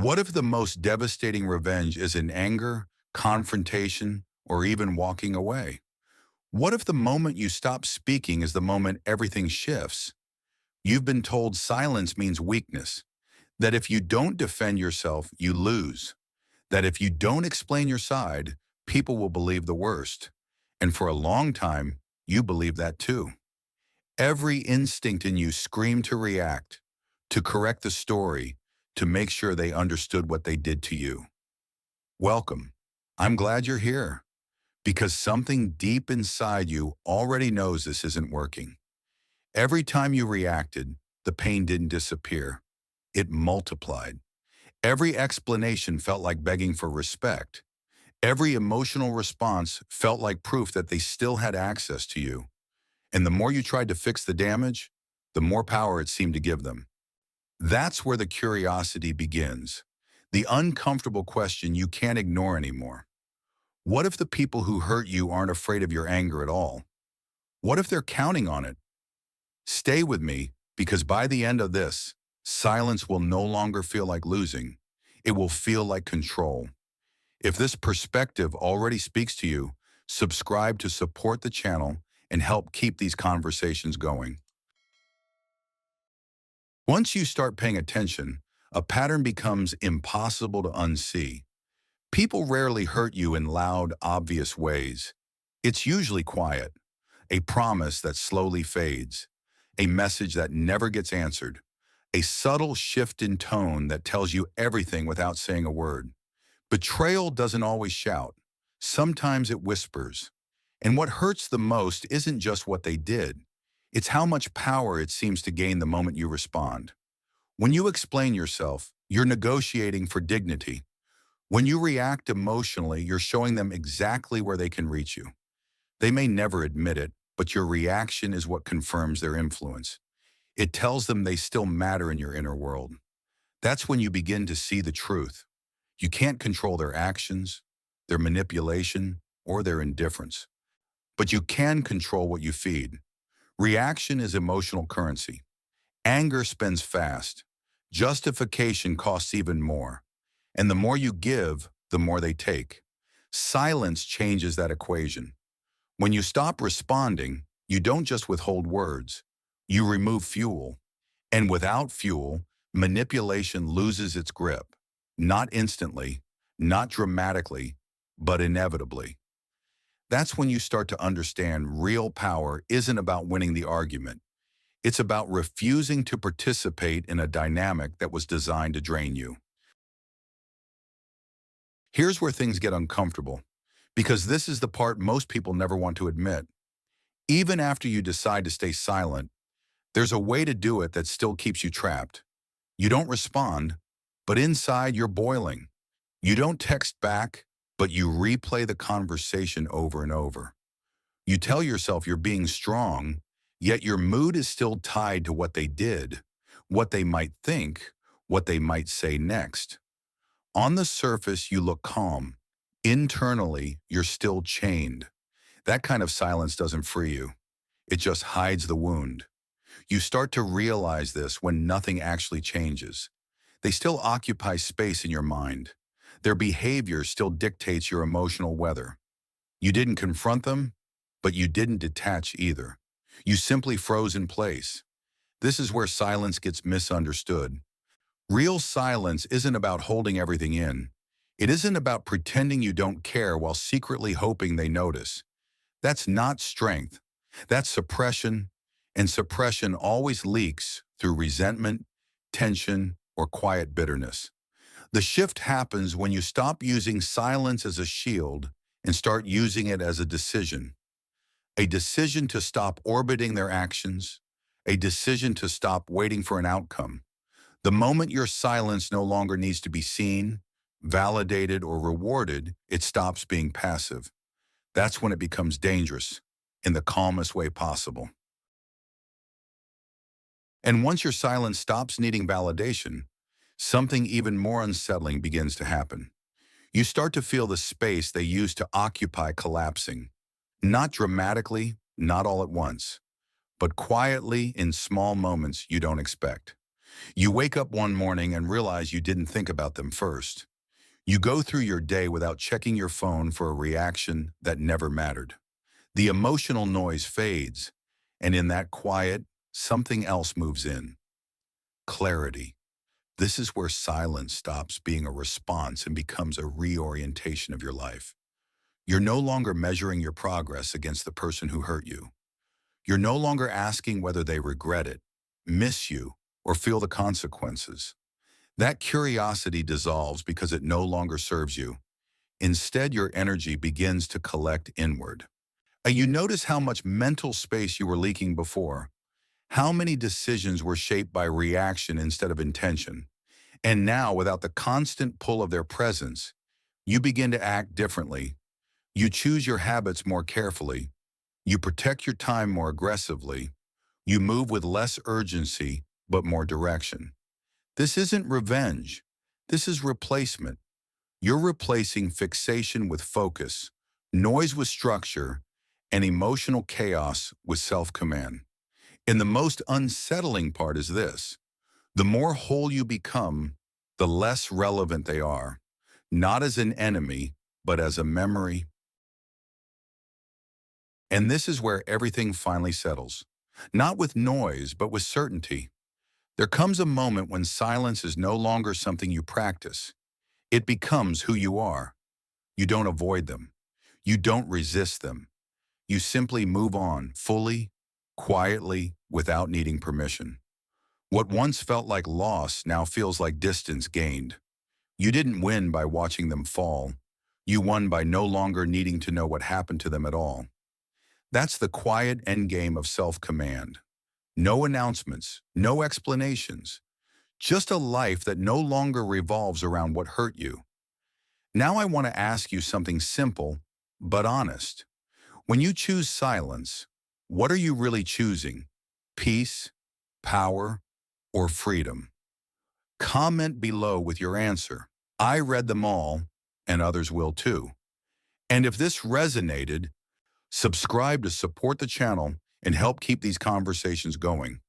What if the most devastating revenge is in anger, confrontation, or even walking away? What if the moment you stop speaking is the moment everything shifts? You've been told silence means weakness, that if you don't defend yourself, you lose, that if you don't explain your side, people will believe the worst. And for a long time, you believe that too. Every instinct in you screamed to react, to correct the story, to make sure they understood what they did to you. Welcome. I'm glad you're here because something deep inside you already knows this isn't working. Every time you reacted, the pain didn't disappear. It multiplied. Every explanation felt like begging for respect. Every emotional response felt like proof that they still had access to you. And the more you tried to fix the damage, the more power it seemed to give them. That's where the curiosity begins. The uncomfortable question you can't ignore anymore. What if the people who hurt you aren't afraid of your anger at all? What if they're counting on it? Stay with me, because by the end of this, silence will no longer feel like losing. It will feel like control. If this perspective already speaks to you, subscribe to support the channel and help keep these conversations going. Once you start paying attention, a pattern becomes impossible to unsee. People rarely hurt you in loud, obvious ways. It's usually quiet, a promise that slowly fades, a message that never gets answered, a subtle shift in tone that tells you everything without saying a word. Betrayal doesn't always shout. Sometimes it whispers. And what hurts the most isn't just what they did. It's how much power it seems to gain the moment you respond. When you explain yourself, you're negotiating for dignity. When you react emotionally, you're showing them exactly where they can reach you. They may never admit it, but your reaction is what confirms their influence. It tells them they still matter in your inner world. That's when you begin to see the truth. You can't control their actions, their manipulation, or their indifference. But you can control what you feed. Reaction is emotional currency. Anger spends fast. Justification costs even more. And the more you give, the more they take. Silence changes that equation. When you stop responding, you don't just withhold words. You remove fuel. And without fuel, manipulation loses its grip. Not instantly, not dramatically, but inevitably. That's when you start to understand real power isn't about winning the argument. It's about refusing to participate in a dynamic that was designed to drain you. Here's where things get uncomfortable, because this is the part most people never want to admit. Even after you decide to stay silent, there's a way to do it that still keeps you trapped. You don't respond, but inside you're boiling. You don't text back, but you replay the conversation over and over. You tell yourself you're being strong, yet your mood is still tied to what they did, what they might think, what they might say next. On the surface, you look calm. Internally, you're still chained. That kind of silence doesn't free you. It just hides the wound. You start to realize this when nothing actually changes. They still occupy space in your mind. Their behavior still dictates your emotional weather. You didn't confront them, but you didn't detach either. You simply froze in place. This is where silence gets misunderstood. Real silence isn't about holding everything in. It isn't about pretending you don't care while secretly hoping they notice. That's not strength. That's suppression, and suppression always leaks through resentment, tension, or quiet bitterness. The shift happens when you stop using silence as a shield and start using it as a decision to stop orbiting their actions, a decision to stop waiting for an outcome. The moment your silence no longer needs to be seen, validated, or rewarded, it stops being passive. That's when it becomes dangerous, in the calmest way possible. And once your silence stops needing validation, something even more unsettling begins to happen. You start to feel the space they used to occupy collapsing. Not dramatically, not all at once, but quietly in small moments you don't expect. You wake up one morning and realize you didn't think about them first. You go through your day without checking your phone for a reaction that never mattered. The emotional noise fades, and in that quiet, something else moves in. Clarity. This is where silence stops being a response and becomes a reorientation of your life. You're no longer measuring your progress against the person who hurt you. You're no longer asking whether they regret it, miss you, or feel the consequences. That curiosity dissolves because it no longer serves you. Instead, your energy begins to collect inward. You notice how much mental space you were leaking before, how many decisions were shaped by reaction instead of intention. And now, without the constant pull of their presence, you begin to act differently. You choose your habits more carefully. You protect your time more aggressively. You move with less urgency, but more direction. This isn't revenge. This is replacement. You're replacing fixation with focus, noise with structure, and emotional chaos with self-command. And the most unsettling part is this. The more whole you become, the less relevant they are, not as an enemy, but as a memory. And this is where everything finally settles. Not with noise, but with certainty. There comes a moment when silence is no longer something you practice. It becomes who you are. You don't avoid them. You don't resist them. You simply move on fully, quietly, without needing permission. What once felt like loss now feels like distance gained. You didn't win by watching them fall. You won by no longer needing to know what happened to them at all. That's the quiet endgame of self-command. No announcements, no explanations, just a life that no longer revolves around what hurt you. Now I want to ask you something simple, but honest. When you choose silence, what are you really choosing? Peace, power, or freedom? Comment below with your answer. I read them all, and others will too. And if this resonated, subscribe to support the channel and help keep these conversations going.